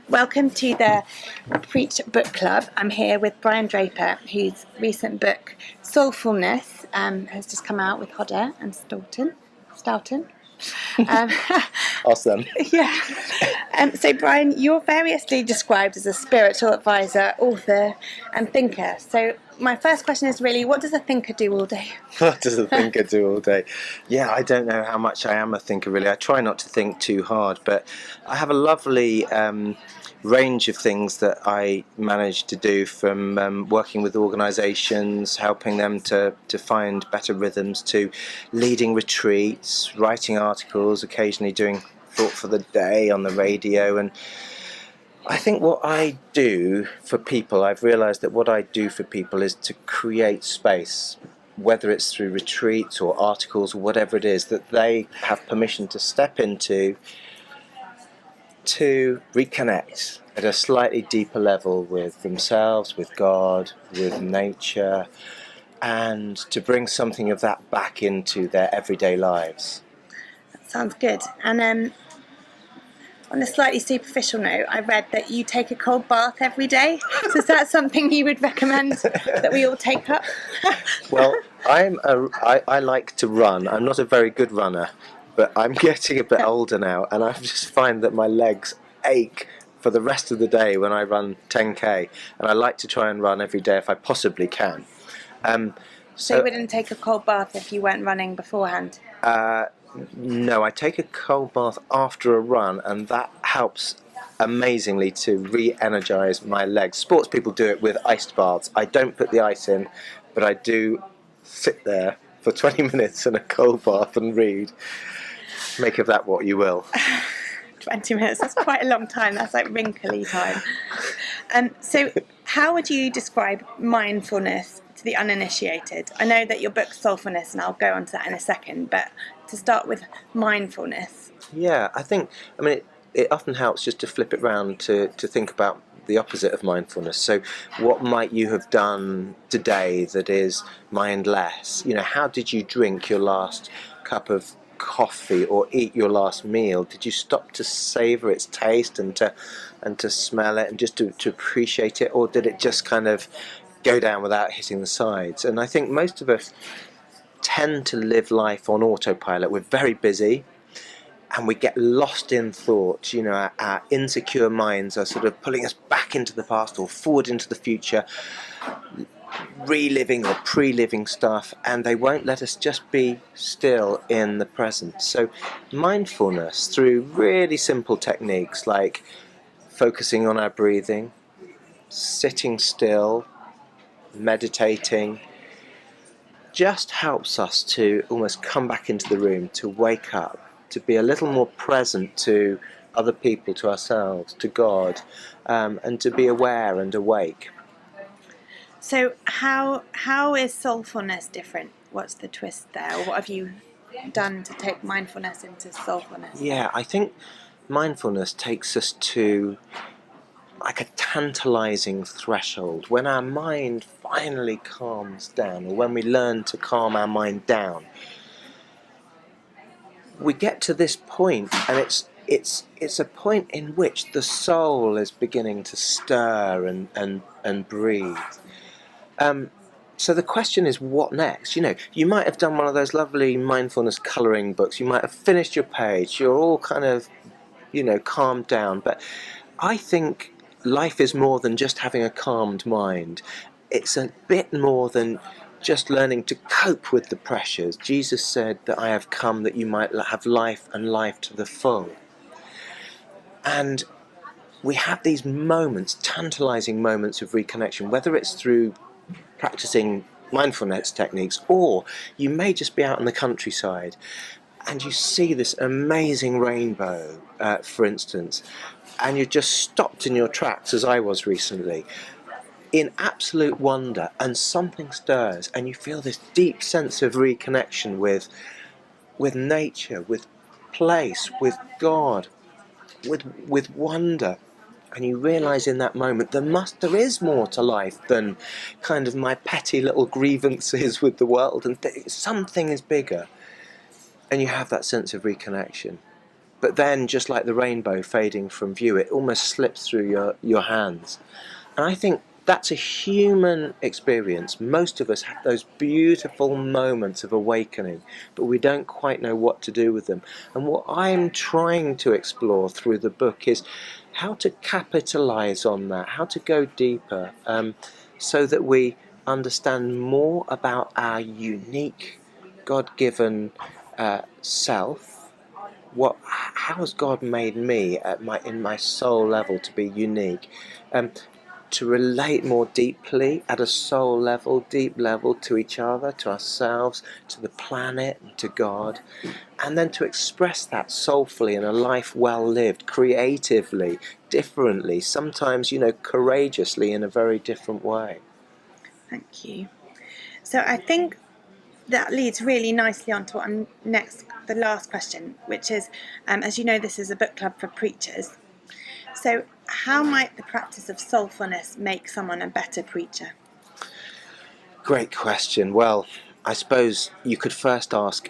Welcome to the Preach Book Club. I'm here with Brian Draper, whose recent book, Soulfulness, has just come out with Hodder and Stoughton. Awesome. Yeah. So, Brian, you're variously described as a spiritual advisor, author, and thinker. So, my first question is really, what does a thinker do all day? What does a thinker do all day? Yeah, I don't know how much I am a thinker, really. I try not to think too hard, but I have a lovely range of things that I manage to do, from working with organisations, helping them to find better rhythms, to leading retreats, writing articles, occasionally doing Thought for the Day on the radio. And I think what I do for people, I've realised that what I do for people is to create space, whether it's through retreats or articles or whatever it is, that they have permission to step into, to reconnect at a slightly deeper level with themselves, with God, with nature, and to bring something of that back into their everyday lives. That sounds good. And on a slightly superficial note, I read that you take a cold bath every day. So is that something you would recommend that we all take up? Well, I like to run. I'm not a very good runner, but I'm getting a bit older now, and I just find that my legs ache for the rest of the day when I run 10k, and I like to try and run every day if I possibly can. So you wouldn't take a cold bath if you weren't running beforehand? No, I take a cold bath after a run, and that helps amazingly to re-energise my legs. Sports people do it with iced baths. I don't put the ice in, but I do sit there for 20 minutes in a cold bath and read. Make of that what you will. 20 minutes, that's quite a long time. That's like wrinkly time. So how would you describe mindfulness to the uninitiated? I know that your book's Soulfulness, and I'll go on to that in a second, but to start with mindfulness. Yeah, I mean, it often helps just to flip it round to think about the opposite of mindfulness. So what might you have done today that is mindless? You know, how did you drink your last cup of coffee or eat your last meal? Did you stop to savour its taste and to smell it and just to appreciate it, or did it just kind of go down without hitting the sides? And I think most of us tend to live life on autopilot. We're very busy and we get lost in thought. You know, our insecure minds are sort of pulling us back into the past or forward into the future, reliving or pre-living stuff, and they won't let us just be still in the present. So mindfulness, through really simple techniques like focusing on our breathing, sitting still, meditating, just helps us to almost come back into the room, to wake up, to be a little more present to other people, to ourselves, to God, and to be aware and awake. So how is soulfulness different? What's the twist there? Or what have you done to take mindfulness into soulfulness? Yeah, I think mindfulness takes us to like a tantalizing threshold. When our mind finally calms down, or when we learn to calm our mind down, we get to this point, and it's a point in which the soul is beginning to stir and breathe. So the question is, what next? You know, you might have done one of those lovely mindfulness colouring books. You might have finished your page. You're all kind of, you know, calmed down. But I think life is more than just having a calmed mind. It's a bit more than just learning to cope with the pressures. Jesus said that I have come that you might have life, and life to the full. And we have these moments, tantalizing moments of reconnection, whether it's through practicing mindfulness techniques, or you may just be out in the countryside and you see this amazing rainbow, for instance, and you're just stopped in your tracks, as I was recently, in absolute wonder, and something stirs and you feel this deep sense of reconnection with nature, with place, with God, with wonder. And you realise in that moment there is more to life than kind of my petty little grievances with the world, and something is bigger, and you have that sense of reconnection. but then just like the rainbow fading from view, it almost slips through your hands. And I think that's a human experience. Most of us have those beautiful moments of awakening, but we don't quite know what to do with them. And what I'm trying to explore through the book is how to capitalize on that, how to go deeper, so that we understand more about our unique God-given self. How has God made me in my soul level to be unique? To relate more deeply at a soul level, deep level, to each other, to ourselves, to the planet, to God, and then to express that soulfully in a life well lived, creatively, differently, sometimes, courageously in a very different way. Thank you. So I think that leads really nicely on to what I'm the last question, which is, as you know, this is a book club for preachers. So how might the practice of soulfulness make someone a better preacher? Great question. Well, I suppose you could first ask,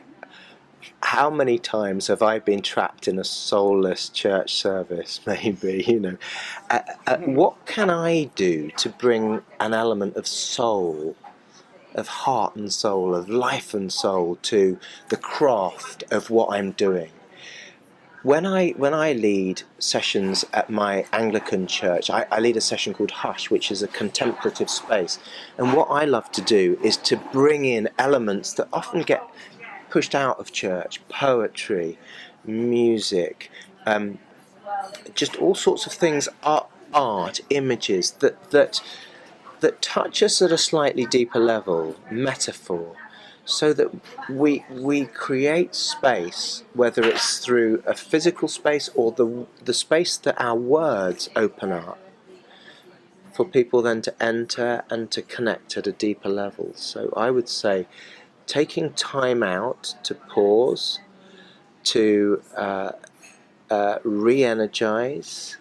how many times have I been trapped in a soulless church service, maybe, what can I do to bring an element of soul, of heart and soul, of life and soul to the craft of what I'm doing? When I lead sessions at my Anglican church, I lead a session called Hush, which is a contemplative space. And what I love to do is to bring in elements that often get pushed out of church: poetry, music, just all sorts of things, art, images that touch us at a slightly deeper level, metaphor, so that we create space, whether it's through a physical space or the space that our words open up, for people then to enter and to connect at a deeper level. So I would say taking time out to pause, to re-energize,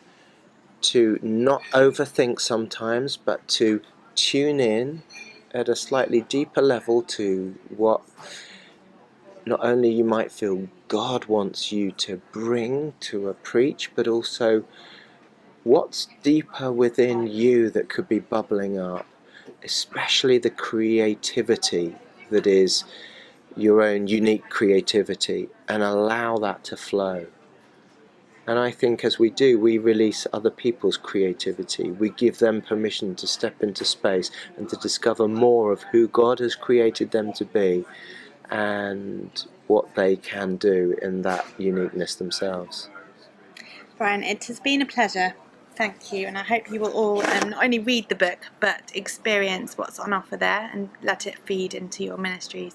to not overthink sometimes, but to tune in at a slightly deeper level to what not only you might feel God wants you to bring to a preach, but also what's deeper within you that could be bubbling up, especially the creativity that is your own unique creativity, and allow that to flow. And I think as we do, we release other people's creativity. We give them permission to step into space and to discover more of who God has created them to be and what they can do in that uniqueness themselves. Brian, it has been a pleasure. Thank you, and I hope you will all not only read the book but experience what's on offer there and let it feed into your ministries.